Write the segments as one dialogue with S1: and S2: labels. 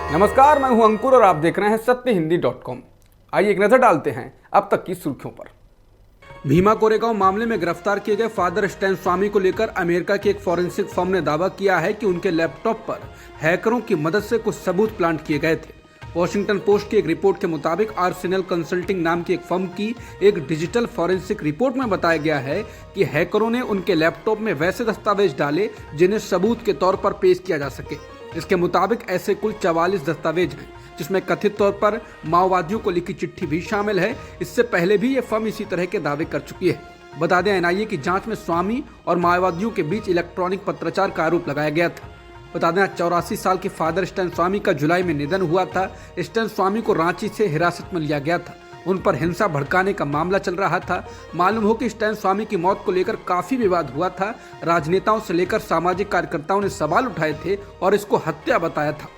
S1: नमस्कार, मैं हूं अंकुर और आप देख रहे हैं सत्यहिंदी.com। आइए एक नजर डालते हैं अब तक की सुर्खियों पर। भीमा कोरेगांव मामले में गिरफ्तार किए गए फादर स्टैन स्वामी को लेकर अमेरिका की एक फॉरेंसिक फर्म ने दावा किया है कि उनके लैपटॉप पर हैकरों की मदद से कुछ सबूत प्लांट किए गए थे। वॉशिंगटन पोस्ट की एक रिपोर्ट के मुताबिक आर्सेनल कंसल्टिंग नाम की एक फर्म की एक डिजिटल फॉरेंसिक रिपोर्ट में बताया गया है कि हैकरों ने उनके लैपटॉप में वैसे दस्तावेज डाले जिन्हें सबूत के तौर पर पेश किया जा सके। इसके मुताबिक ऐसे कुल 44 दस्तावेज हैं, जिसमें कथित तौर पर माओवादियों को लिखी चिट्ठी भी शामिल है। इससे पहले भी ये फर्म इसी तरह के दावे कर चुकी है। बता दें, एनआईए की जांच में स्वामी और माओवादियों के बीच इलेक्ट्रॉनिक पत्राचार का आरोप लगाया गया था। बता दें, 84 साल के फादर स्टैन स्वामी का जुलाई में निधन हुआ था। स्टैन स्वामी को रांची से हिरासत में लिया गया था। उन पर हिंसा भड़काने का मामला चल रहा था। मालूम हो कि स्टैन स्वामी की मौत को लेकर काफी विवाद हुआ था। राजनेताओं से लेकर सामाजिक कार्यकर्ताओं ने सवाल उठाए थे और इसको हत्या बताया था।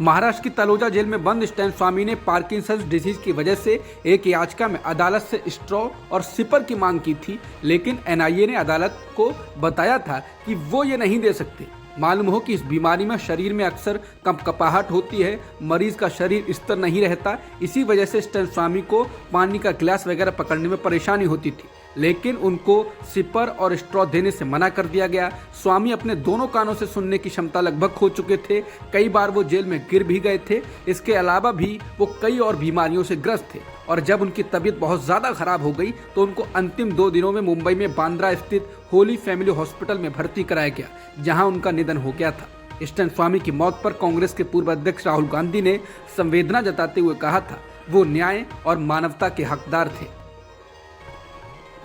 S1: महाराष्ट्र की तलोजा जेल में बंद स्टैन स्वामी ने पार्किंसंस डिजीज की वजह से एक याचिका में अदालत से स्ट्रॉ और सिपर की मांग की थी, लेकिन एनआईए ने अदालत को बताया था कि वो ये नहीं दे सकते। मालूम हो कि इस बीमारी में शरीर में अक्सर कंपकपाहट होती है, मरीज का शरीर स्थिर नहीं रहता। इसी वजह से स्टैन स्वामी को पानी का गिलास वगैरह पकड़ने में परेशानी होती थी, लेकिन उनको सिपर और स्ट्रॉ देने से मना कर दिया गया। स्वामी अपने दोनों कानों से सुनने की क्षमता लगभग खो चुके थे। कई बार वो जेल में गिर भी गए थे। इसके अलावा भी वो कई और बीमारियों से ग्रस्त थे और जब उनकी तबीयत बहुत ज़्यादा खराब हो गई तो उनको अंतिम 2 दिनों में मुंबई में बांद्रा स्थित होली फैमिली हॉस्पिटल में भर्ती कराया गया, जहां उनका निधन हो गया था। स्टैन स्वामी की मौत पर कांग्रेस के पूर्व अध्यक्ष राहुल गांधी ने संवेदना जताते हुए कहा था, वो न्याय और मानवता के हकदार थे।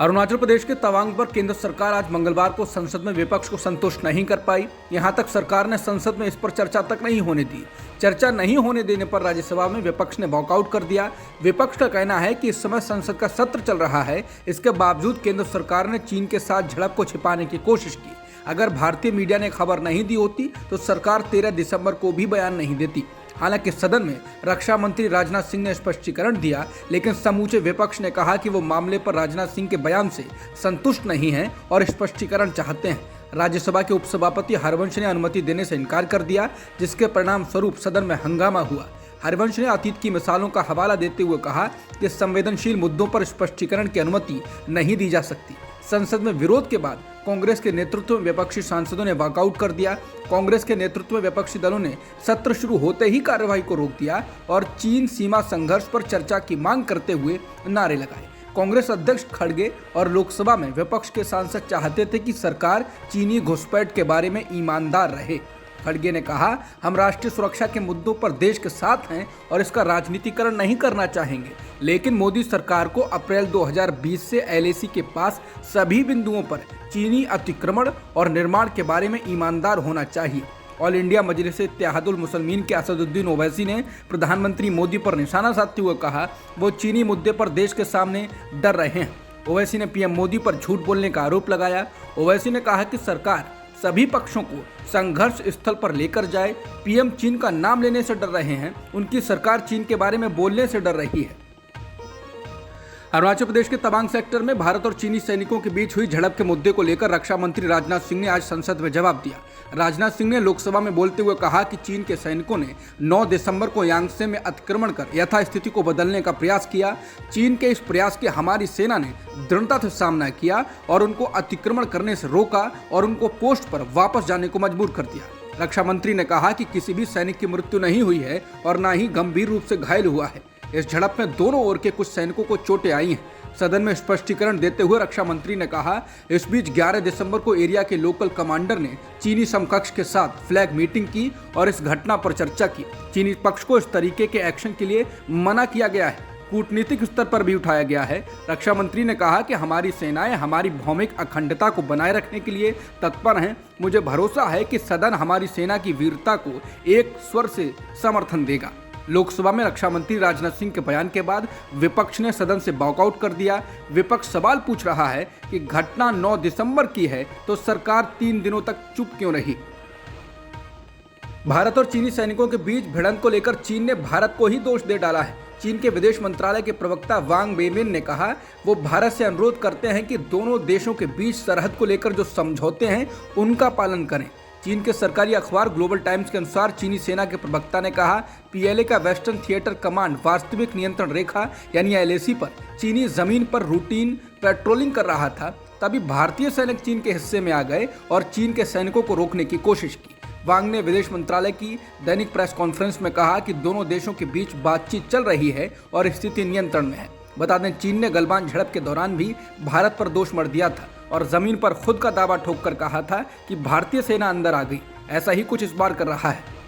S1: अरुणाचल प्रदेश के तवांग पर केंद्र सरकार आज मंगलवार को संसद में विपक्ष को संतुष्ट नहीं कर पाई। यहां तक सरकार ने संसद में इस पर चर्चा तक नहीं होने दी। चर्चा नहीं होने देने पर राज्यसभा में विपक्ष ने वॉकआउट कर दिया। विपक्ष का कहना है कि इस समय संसद का सत्र चल रहा है, इसके बावजूद केंद्र सरकार ने चीन के साथ झड़प को छिपाने की कोशिश की। अगर भारतीय मीडिया ने खबर नहीं दी होती तो सरकार 13 दिसंबर को भी बयान नहीं देती। हालांकि सदन में रक्षा मंत्री राजनाथ सिंह ने स्पष्टीकरण दिया, लेकिन समूचे विपक्ष ने कहा कि वो मामले पर राजनाथ सिंह के बयान से संतुष्ट नहीं हैं और स्पष्टीकरण चाहते हैं। राज्यसभा के उपसभापति हरिवंश ने अनुमति देने से इनकार कर दिया, जिसके परिणाम स्वरूप सदन में हंगामा हुआ। हरिवंश ने अतीत की मिसालों का हवाला देते हुए कहा कि संवेदनशील मुद्दों पर स्पष्टीकरण की अनुमति नहीं दी जा सकती। संसद में विरोध के बाद कांग्रेस के नेतृत्व में विपक्षी सांसदों ने वॉकआउट कर दिया। कांग्रेस के नेतृत्व में विपक्षी दलों ने सत्र शुरू होते ही कार्यवाही को रोक दिया और चीन सीमा संघर्ष पर चर्चा की मांग करते हुए नारे लगाए। कांग्रेस अध्यक्ष खड़गे और लोकसभा में विपक्ष के सांसद चाहते थे कि सरकार चीनी घुसपैठ के बारे में ईमानदार रहे। खड़गे ने कहा, हम राष्ट्रीय सुरक्षा के मुद्दों पर देश के साथ हैं और इसका राजनीतिकरण नहीं करना चाहेंगे, लेकिन मोदी सरकार को अप्रैल 2020 से एलएसी के पास सभी बिंदुओं पर चीनी अतिक्रमण और निर्माण के बारे में ईमानदार होना चाहिए। ऑल इंडिया मजलिस इत्तेहादुल मुसलमीन के असदुद्दीन ओवैसी ने प्रधानमंत्री मोदी पर निशाना साधते हुए कहा, वो चीनी मुद्दे पर देश के सामने डर रहे हैं। ओवैसी ने पीएम मोदी पर झूठ बोलने का आरोप लगाया। ओवैसी ने कहा कि सरकार सभी पक्षों को संघर्ष स्थल पर लेकर जाए। पीएम चीन का नाम लेने से डर रहे हैं, उनकी सरकार चीन के बारे में बोलने से डर रही है। अरुणाचल प्रदेश के तवांग सेक्टर में भारत और चीनी सैनिकों के बीच हुई झड़प के मुद्दे को लेकर रक्षा मंत्री राजनाथ सिंह ने आज संसद में जवाब दिया। राजनाथ सिंह ने लोकसभा में बोलते हुए कहा कि चीन के सैनिकों ने 9 दिसंबर को यांगसे में अतिक्रमण कर यथास्थिति को बदलने का प्रयास किया। चीन के इस प्रयास के हमारी सेना ने दृढ़ता से सामना किया और उनको अतिक्रमण करने से रोका और उनको पोस्ट पर वापस जाने को मजबूर कर दिया। रक्षा मंत्री ने कहा कि किसी भी सैनिक की मृत्यु नहीं हुई है और न ही गंभीर रूप से घायल हुआ है। इस झड़प में दोनों ओर के कुछ सैनिकों को चोटें आई हैं। सदन में स्पष्टीकरण देते हुए रक्षा मंत्री ने कहा, इस बीच 11 दिसंबर को एरिया के लोकल कमांडर ने चीनी समकक्ष के साथ फ्लैग मीटिंग की और इस घटना पर चर्चा की। चीनी पक्ष को इस तरीके के एक्शन के लिए मना किया गया है, कूटनीतिक स्तर पर भी उठाया गया है। रक्षा मंत्री ने कहा कि हमारी सेनाएं हमारी भौमिक अखंडता को बनाए रखने के लिए तत्पर हैं। मुझे भरोसा है कि सदन हमारी सेना की वीरता को एक स्वर से समर्थन देगा। लोकसभा में रक्षा मंत्री राजनाथ सिंह के बयान के बाद विपक्ष ने सदन से वॉकआउट कर दिया। विपक्ष सवाल पूछ रहा है कि घटना 9 दिसंबर की है तो सरकार 3 दिनों तक चुप क्यों रही। भारत और चीनी सैनिकों के बीच भिड़ंत को लेकर चीन ने भारत को ही दोष दे डाला है। चीन के विदेश मंत्रालय के प्रवक्ता वांग वेमिन ने कहा, वो भारत से अनुरोध करते हैं कि दोनों देशों के बीच सरहद को लेकर जो समझौते हैं उनका पालन करें। चीन के सरकारी अखबार ग्लोबल टाइम्स के अनुसार चीनी सेना के प्रवक्ता ने कहा, पीएलए का वेस्टर्न थिएटर कमांड वास्तविक नियंत्रण रेखा यानी एलएसी पर चीनी जमीन पर रूटीन पेट्रोलिंग कर रहा था। तभी भारतीय सैनिक चीन के हिस्से में आ गए और चीन के सैनिकों को रोकने की कोशिश की। वांग ने विदेश मंत्रालय की दैनिक प्रेस कॉन्फ्रेंस में कहा कि दोनों देशों के बीच बातचीत चल रही है और स्थिति नियंत्रण में है। बता दें, चीन ने गलवान झड़प के दौरान भी भारत पर दोष मढ़ दिया था और जमीन पर खुद का दावा ठोककर कहा था कि भारतीय सेना अंदर आ गई। ऐसा ही कुछ इस बार कर रहा है।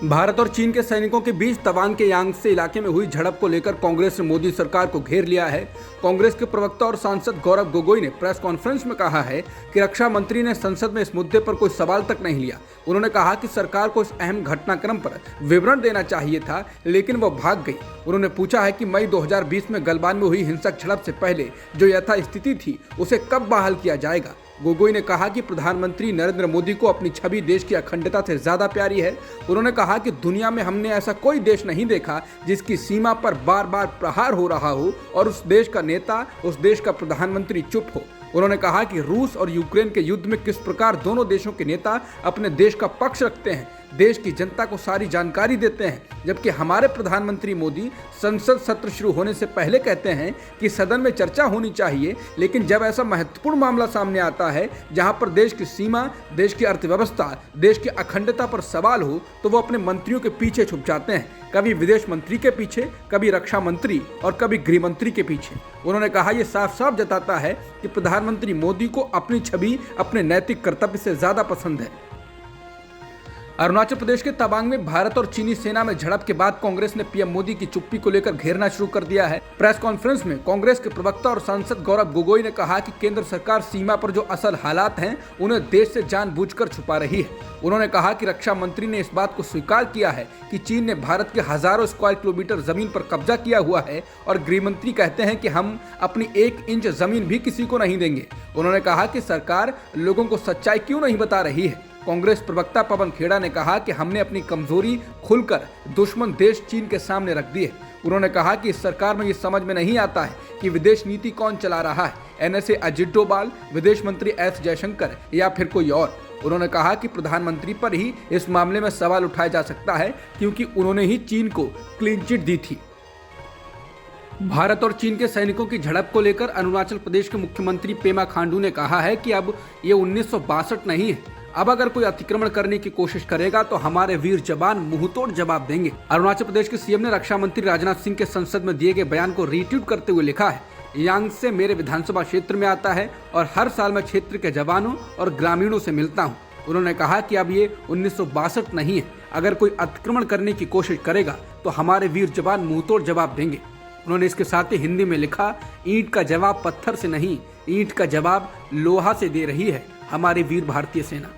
S1: भारत और चीन के सैनिकों के बीच तवांग के यांगत्से इलाके में हुई झड़प को लेकर कांग्रेस ने मोदी सरकार को घेर लिया है। कांग्रेस के प्रवक्ता और सांसद गौरव गोगोई ने प्रेस कॉन्फ्रेंस में कहा है कि रक्षा मंत्री ने संसद में इस मुद्दे पर कोई सवाल तक नहीं लिया। उन्होंने कहा कि सरकार को इस अहम घटनाक्रम पर विवरण देना चाहिए था, लेकिन वो भाग गई। उन्होंने पूछा है कि मई 2020 में गलवान में हुई हिंसक झड़प से पहले जो यथास्थिति थी उसे कब बहाल किया जाएगा। गोगोई ने कहा कि प्रधानमंत्री नरेंद्र मोदी को अपनी छवि देश की अखंडता से ज्यादा प्यारी है। उन्होंने कहा कि दुनिया में हमने ऐसा कोई देश नहीं देखा जिसकी सीमा पर बार बार प्रहार हो रहा हो और उस देश का नेता, उस देश का प्रधानमंत्री चुप हो। उन्होंने कहा कि रूस और यूक्रेन के युद्ध में किस प्रकार दोनों देशों के नेता अपने देश का पक्ष रखते हैं, देश की जनता को सारी जानकारी देते हैं, जबकि हमारे प्रधानमंत्री मोदी संसद सत्र शुरू होने से पहले कहते हैं कि सदन में चर्चा होनी चाहिए, लेकिन जब ऐसा महत्वपूर्ण मामला सामने आता है जहां पर देश की सीमा, देश की अर्थव्यवस्था, देश की अखंडता पर सवाल हो, तो वो अपने मंत्रियों के पीछे छुप जाते हैं, कभी विदेश मंत्री के पीछे, कभी रक्षा मंत्री और कभी गृह मंत्री के पीछे। उन्होंने कहा, यह साफ साफ जताता है कि प्रधानमंत्री मोदी को अपनी छवि अपने नैतिक कर्तव्य से ज्यादा पसंद है। अरुणाचल प्रदेश के तवांग में भारत और चीनी सेना में झड़प के बाद कांग्रेस ने पीएम मोदी की चुप्पी को लेकर घेरना शुरू कर दिया है। प्रेस कॉन्फ्रेंस में कांग्रेस के प्रवक्ता और सांसद गौरव गोगोई ने कहा कि केंद्र सरकार सीमा पर जो असल हालात हैं उन्हें देश से जानबूझकर छुपा रही है। उन्होंने कहा कि रक्षा मंत्री ने इस बात को स्वीकार किया है कि चीन ने भारत के हजारों स्क्वायर किलोमीटर जमीन पर कब्जा किया हुआ है और गृह मंत्री कहते हैं कि हम अपनी 1 इंच जमीन भी किसी को नहीं देंगे। उन्होंने कहा कि सरकार लोगों को सच्चाई क्यों नहीं बता रही है। कांग्रेस प्रवक्ता पवन खेड़ा ने कहा कि हमने अपनी कमजोरी खुलकर दुश्मन देश चीन के सामने रख दी है। उन्होंने कहा कि इस सरकार में ये समझ में नहीं आता है कि विदेश नीति कौन चला रहा है, एनएसए अजित डोभाल, विदेश मंत्री एस जयशंकर या फिर कोई और। उन्होंने कहा कि प्रधानमंत्री पर ही इस मामले में सवाल उठाया जा सकता है क्योंकि उन्होंने ही चीन को क्लीन चिट दी थी। भारत और चीन के सैनिकों की झड़प को लेकर अरुणाचल प्रदेश के मुख्यमंत्री पेमा खांडू ने कहा है कि अब ये 1962 नहीं है। अब अगर कोई अतिक्रमण करने की कोशिश करेगा तो हमारे वीर जवान मुंहतोड़ जवाब देंगे। अरुणाचल प्रदेश के सीएम ने रक्षा मंत्री राजनाथ सिंह के संसद में दिए गए बयान को रीट्वीट करते हुए लिखा है, यांगत्से मेरे विधानसभा क्षेत्र में आता है और हर साल मैं क्षेत्र के जवानों और ग्रामीणों से मिलता हूँ। उन्होंने कहा कि अब ये 1962 नहीं है। अगर कोई अतिक्रमण करने की कोशिश करेगा तो हमारे वीर जवान मुंहतोड़ जवाब देंगे। उन्होंने इसके साथ ही हिंदी में लिखा, ईंट का जवाब पत्थर से नहीं, ईंट का जवाब लोहा से दे रही है हमारी वीर भारतीय सेना।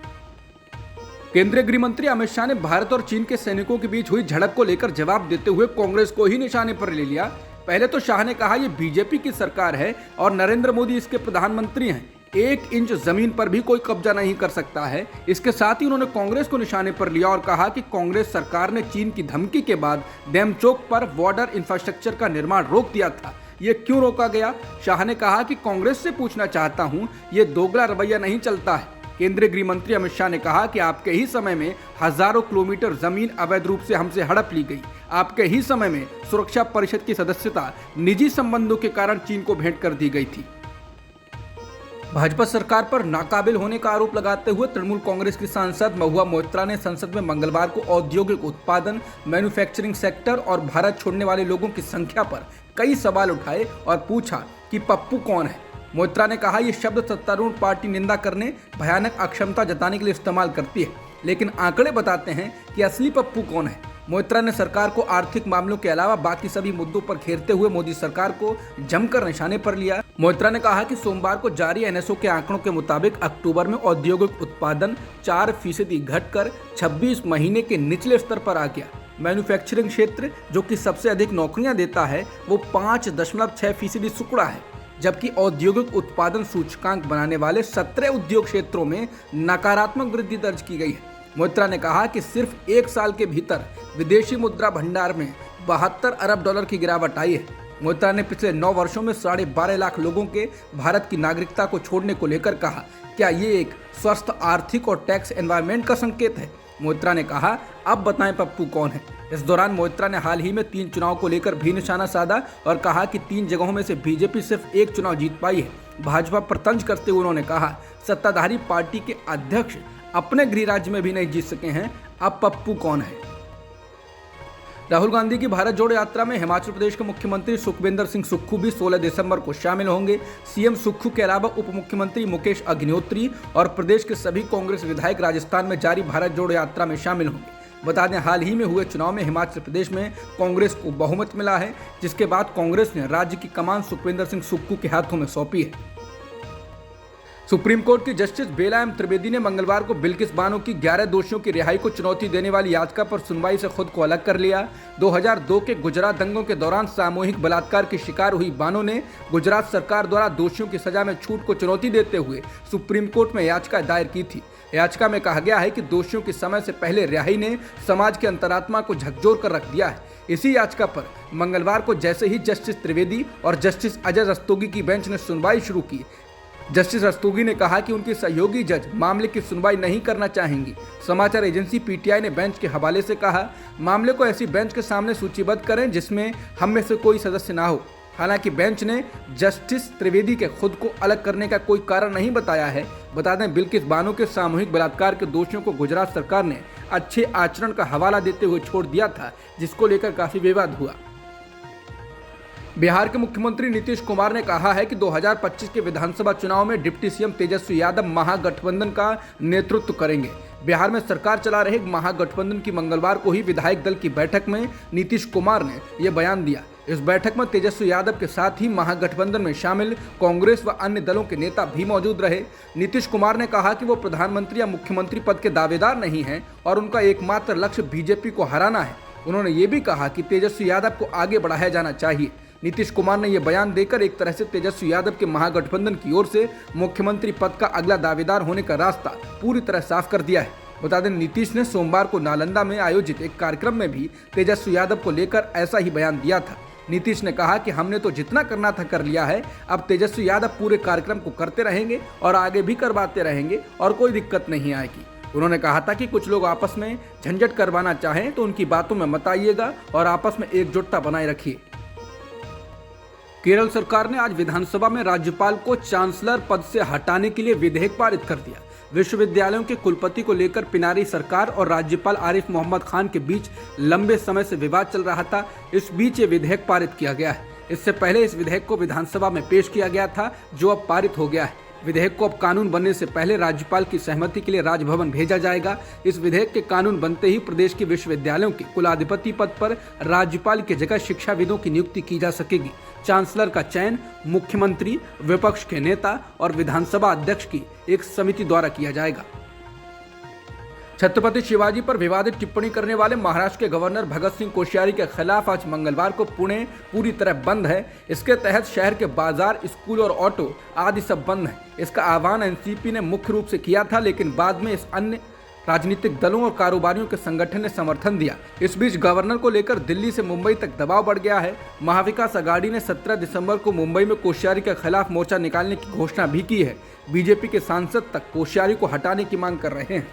S1: केंद्रीय गृह मंत्री अमित शाह ने भारत और चीन के सैनिकों के बीच हुई झड़प को लेकर जवाब देते हुए कांग्रेस को ही निशाने पर ले लिया। पहले तो शाह ने कहा, ये बीजेपी की सरकार है और नरेंद्र मोदी इसके प्रधानमंत्री हैं, 1 इंच जमीन पर भी कोई कब्जा नहीं कर सकता है। इसके साथ ही उन्होंने कांग्रेस को निशाने पर लिया और कहा कि कांग्रेस सरकार ने चीन की धमकी के बाद डेमचोक पर बॉर्डर इंफ्रास्ट्रक्चर का निर्माण रोक दिया था। ये क्यों रोका गया? शाह ने कहा कि कांग्रेस से पूछना चाहता हूं, ये दोगला रवैया नहीं चलता है। केंद्रीय गृह मंत्री अमित शाह ने कहा कि आपके ही समय में हजारों किलोमीटर जमीन अवैध रूप से हमसे हड़प ली गई। आपके ही समय में सुरक्षा परिषद की सदस्यता निजी संबंधों के कारण चीन को भेंट कर दी गई थी। भाजपा सरकार पर नाकाबिल होने का आरोप लगाते हुए तृणमूल कांग्रेस की सांसद महुआ मोइत्रा ने संसद में मंगलवार को औद्योगिक उत्पादन, मैन्युफैक्चरिंग सेक्टर और भारत छोड़ने वाले लोगों की संख्या पर कई सवाल उठाए और पूछा कि पप्पू कौन है। मोइत्रा ने कहा, यह शब्द सत्तारूढ़ पार्टी निंदा करने, भयानक अक्षमता जताने के लिए इस्तेमाल करती है, लेकिन आंकड़े बताते हैं कि असली पप्पू कौन है। मोइत्रा ने सरकार को आर्थिक मामलों के अलावा बाकी सभी मुद्दों पर घेरते हुए मोदी सरकार को जमकर निशाने पर लिया। मोइत्रा ने कहा कि सोमवार को जारी एनएसओ के आंकड़ों के मुताबिक अक्टूबर में औद्योगिक उत्पादन 4% घटकर 26 महीने के निचले स्तर पर आ गया। मैन्युफैक्चरिंग क्षेत्र, जो कि सबसे अधिक नौकरियां देता है, वो 5.6% सिकुड़ा है, जबकि औद्योगिक उत्पादन सूचकांक बनाने वाले 17 उद्योग क्षेत्रों में नकारात्मक वृद्धि दर्ज की गई है। मोइत्रा ने कहा कि सिर्फ 1 साल के भीतर विदेशी मुद्रा भंडार में $72 अरब की गिरावट आई है। मोइत्रा ने पिछले 9 वर्षों में 12.5 लाख लोगों के भारत की नागरिकता को छोड़ने को लेकर कहा, क्या ये एक स्वस्थ आर्थिक और टैक्स एनवायरनमेंट का संकेत है? मोइत्रा ने कहा, अब बताएं पप्पू कौन है। इस दौरान मोइत्रा ने हाल ही में 3 चुनाव को लेकर भी निशाना साधा और कहा कि 3 जगहों में से बीजेपी सिर्फ 1 चुनाव जीत पाई है। भाजपा पर तंज करते हुए उन्होंने कहा, सत्ताधारी पार्टी के अध्यक्ष अपने गृह राज्य में भी नहीं जीत सके हैं, अब पप्पू कौन है? राहुल गांधी की भारत जोड़ो यात्रा में हिमाचल प्रदेश के मुख्यमंत्री सुखविंदर सिंह सुक्खू भी 16 दिसंबर को शामिल होंगे। सीएम सुक्खू के अलावा उप मुख्यमंत्री मुकेश अग्निहोत्री और प्रदेश के सभी कांग्रेस विधायक राजस्थान में जारी भारत जोड़ो यात्रा में शामिल होंगे। बता दें, हाल ही में हुए चुनाव में हिमाचल प्रदेश में कांग्रेस को बहुमत मिला है, जिसके बाद कांग्रेस ने राज्य की कमान सुखविंदर सिंह सुक्खू के हाथों में सौंपी है। सुप्रीम कोर्ट की जस्टिस बेला एम त्रिवेदी ने मंगलवार को बिल्किस बानो की 11 दोषियों की रिहाई को चुनौती देने वाली याचिका पर सुनवाई से खुद को अलग कर लिया। 2002 के गुजरात दंगों के दौरान सामूहिक बलात्कार की शिकार हुई बानो ने गुजरात सरकार द्वारा दोषियों की सजा में छूट को चुनौती देते हुए सुप्रीम कोर्ट में याचिका दायर की थी। याचिका में कहा गया है कि दोषियों की समय से पहले रिहाई ने समाज की अंतरात्मा को झकझोर कर रख दिया है। इसी याचिका पर मंगलवार को जैसे ही जस्टिस त्रिवेदी और जस्टिस अजय रस्तोगी की बेंच ने सुनवाई शुरू की, जस्टिस रस्तोगी ने कहा कि उनकी सहयोगी जज मामले की सुनवाई नहीं करना चाहेंगी। समाचार एजेंसी पीटीआई ने बेंच के हवाले से कहा, मामले को ऐसी बेंच के सामने सूचीबद्ध करें जिसमें हम में से कोई सदस्य ना हो। हालांकि बेंच ने जस्टिस त्रिवेदी के खुद को अलग करने का कोई कारण नहीं बताया है। बता दें, बिल्किस बानो के सामूहिक बलात्कार के दोषियों को गुजरात सरकार ने अच्छे आचरण का हवाला देते हुए छोड़ दिया था, जिसको लेकर काफी विवाद हुआ। बिहार के मुख्यमंत्री नीतीश कुमार ने कहा है कि 2025 के विधानसभा चुनाव में डिप्टी सीएम तेजस्वी यादव महागठबंधन का नेतृत्व करेंगे। बिहार में सरकार चला रहे महागठबंधन की मंगलवार को ही विधायक दल की बैठक में नीतीश कुमार ने यह बयान दिया। इस बैठक में तेजस्वी यादव के साथ ही महागठबंधन में शामिल कांग्रेस व अन्य दलों के नेता भी मौजूद रहे। नीतीश कुमार ने कहा कि वो प्रधानमंत्री या मुख्यमंत्री पद के दावेदार नहीं हैं और उनका एकमात्र लक्ष्य बीजेपी को हराना है। उन्होंने ये भी कहा कि तेजस्वी यादव को आगे बढ़ाया जाना चाहिए। नीतीश कुमार ने यह बयान देकर एक तरह से तेजस्वी यादव के महागठबंधन की ओर से मुख्यमंत्री पद का अगला दावेदार होने का रास्ता पूरी तरह साफ कर दिया है। बता दें, नीतीश ने सोमवार को नालंदा में आयोजित एक कार्यक्रम में भी तेजस्वी यादव को लेकर ऐसा ही बयान दिया था। नीतीश ने कहा कि हमने तो जितना करना था कर लिया है, अब तेजस्वी यादव पूरे कार्यक्रम को करते रहेंगे और आगे भी करवाते रहेंगे और कोई दिक्कत नहीं आएगी। उन्होंने कहा था कि कुछ लोग आपस में झंझट करवाना चाहें तो उनकी बातों में मत आइएगा और आपस में एकजुटता बनाए रखिए। केरल सरकार ने आज विधानसभा में राज्यपाल को चांसलर पद से हटाने के लिए विधेयक पारित कर दिया। विश्वविद्यालयों के कुलपति को लेकर पिनारी सरकार और राज्यपाल आरिफ मोहम्मद खान के बीच लंबे समय से विवाद चल रहा था। इस बीच ये विधेयक पारित किया गया है। इससे पहले इस विधेयक को विधानसभा में पेश किया गया था, जो अब पारित हो गया है। विधेयक को अब कानून बनने से पहले राज्यपाल की सहमति के लिए राजभवन भेजा जाएगा। इस विधेयक के कानून बनते ही प्रदेश के विश्वविद्यालयों के कुलाधिपति पद पर राज्यपाल की जगह शिक्षाविदों की नियुक्ति की जा सकेगी। चांसलर का चयन मुख्यमंत्री, विपक्ष के नेता और विधानसभा अध्यक्ष की एक समिति द्वारा किया जाएगा। छत्रपति शिवाजी पर विवादित टिप्पणी करने वाले महाराष्ट्र के गवर्नर भगत सिंह कोश्यारी के खिलाफ आज मंगलवार को पुणे पूरी तरह बंद है। इसके तहत शहर के बाजार, स्कूल और ऑटो आदि सब बंद है। इसका आह्वान एनसीपी ने मुख्य रूप से किया था, लेकिन बाद में इस अन्य राजनीतिक दलों और कारोबारियों के संगठन ने समर्थन दिया। इस बीच गवर्नर को लेकर दिल्ली से मुंबई तक दबाव बढ़ गया है। महाविकास अघाड़ी ने 17 दिसंबर को मुंबई में कोश्यारी के खिलाफ मोर्चा निकालने की घोषणा भी की है। बीजेपी के सांसद तक कोश्यारी को हटाने की मांग कर रहे हैं।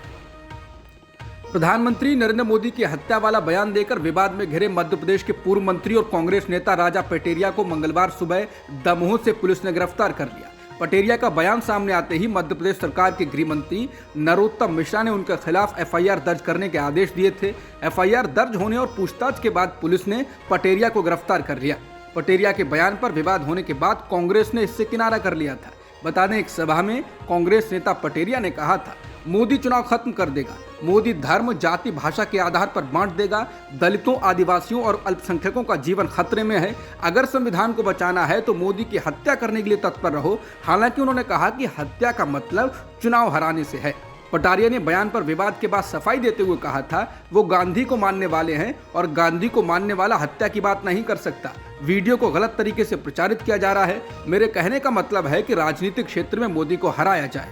S1: प्रधानमंत्री नरेंद्र मोदी की हत्या वाला बयान देकर विवाद में घिरे मध्य प्रदेश के पूर्व मंत्री और कांग्रेस नेता राजा पटेरिया को मंगलवार सुबह दमोह से पुलिस ने गिरफ्तार कर लिया। पटेरिया का बयान सामने आते ही मध्य प्रदेश सरकार के गृह मंत्री नरोत्तम मिश्रा ने उनके खिलाफ एफआईआर दर्ज करने के आदेश दिए थे। एफआईआर दर्ज होने और पूछताछ के बाद पुलिस ने पटेरिया को गिरफ्तार कर लिया। पटेरिया के बयान पर विवाद होने के बाद कांग्रेस ने इससे किनारा कर लिया था। बता दें, एक सभा में कांग्रेस नेता पटेरिया ने कहा था, मोदी चुनाव खत्म कर देगा, मोदी धर्म, जाति, भाषा के आधार पर बांट देगा, दलितों, आदिवासियों और अल्पसंख्यकों का जीवन खतरे में है। अगर संविधान को बचाना है तो मोदी की हत्या करने के लिए तत्पर रहो। हालांकि उन्होंने कहा कि हत्या का मतलब चुनाव हराने से है। पटारिया ने बयान पर विवाद के बाद सफाई देते हुए कहा था, वो गांधी को मानने वाले हैं और गांधी को मानने वाला हत्या की बात नहीं कर सकता। वीडियो को गलत तरीके से प्रचारित किया जा रहा है। मेरे कहने का मतलब है कि राजनीतिक क्षेत्र में मोदी को हराया जाए।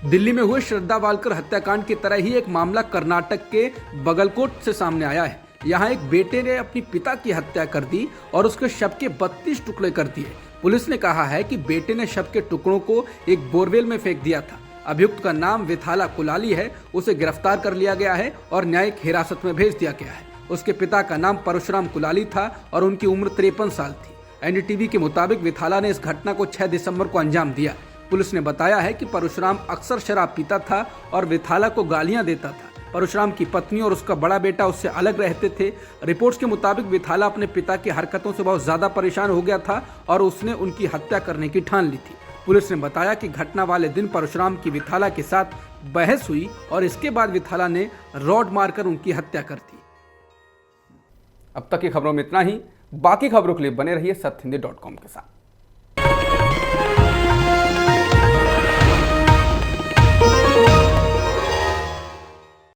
S1: दिल्ली में हुए श्रद्धा वालकर हत्याकांड की तरह ही एक मामला कर्नाटक के बगलकोट से सामने आया है। यहाँ एक बेटे ने अपनी पिता की हत्या कर दी और उसके शव के 32 टुकड़े कर दिए। पुलिस ने कहा है कि बेटे ने शव के टुकड़ों को एक बोरवेल में फेंक दिया था। अभियुक्त का नाम विथाला कुलाली है। उसे गिरफ्तार कर लिया गया है और न्यायिक हिरासत में भेज दिया गया है। उसके पिता का नाम परशुराम कुलाली था और उनकी उम्र 53 साल थी। एनडीटीवी के मुताबिक विथाला ने इस घटना को 6 दिसंबर को अंजाम दिया। पुलिस ने बताया है कि परशुराम अक्सर शराब पीता था और विथाला को गालियां देता था। परशुराम की पत्नी और उसका बड़ा बेटा उससे अलग रहते थे। रिपोर्ट्स के मुताबिक विथाला अपने पिता की हरकतों से बहुत ज्यादा परेशान हो गया था और उसने उनकी हत्या करने की ठान ली थी। पुलिस ने बताया कि घटना वाले दिन परशुराम की विथाला के साथ बहस हुई और इसके बाद विथाला ने रॉड मारकर उनकी हत्या कर दी। अब तक की खबरों में इतना ही। बाकी खबरों के लिए बने रहिए सत्यहिंदी.com के साथ।